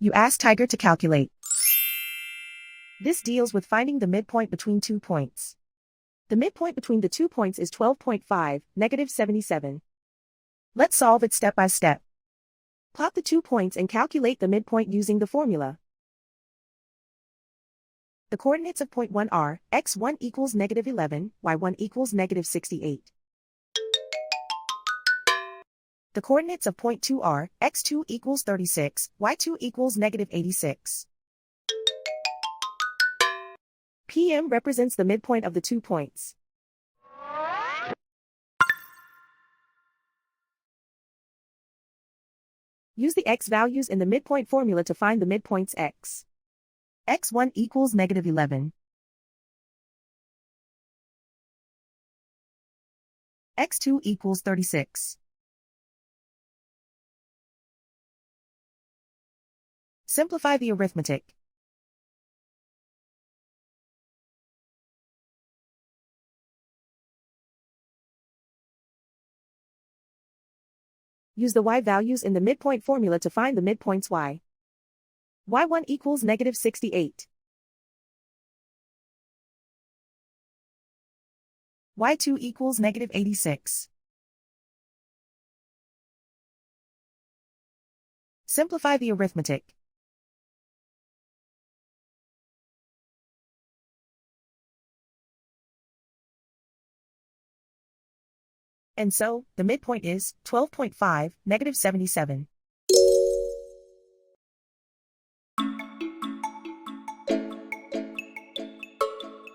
You ask Tiger to calculate. This deals with finding the midpoint between 2 points. The midpoint between the 2 points is 12.5, -77. Let's solve it step by step. Plot the 2 points and calculate the midpoint using the formula. The coordinates of point 1 are, x1 equals -11, y1 equals -68. The coordinates of point 2 are, x2 equals 36, y2 equals -86. PM represents the midpoint of the 2 points. Use the x values in the midpoint formula to find the midpoints x. x1 equals -11. x2 equals 36. Simplify the arithmetic. Use the y values in the midpoint formula to find the midpoints y. y1 equals -68. y2 equals -86. Simplify the arithmetic. And so, the midpoint is 12.5, -77.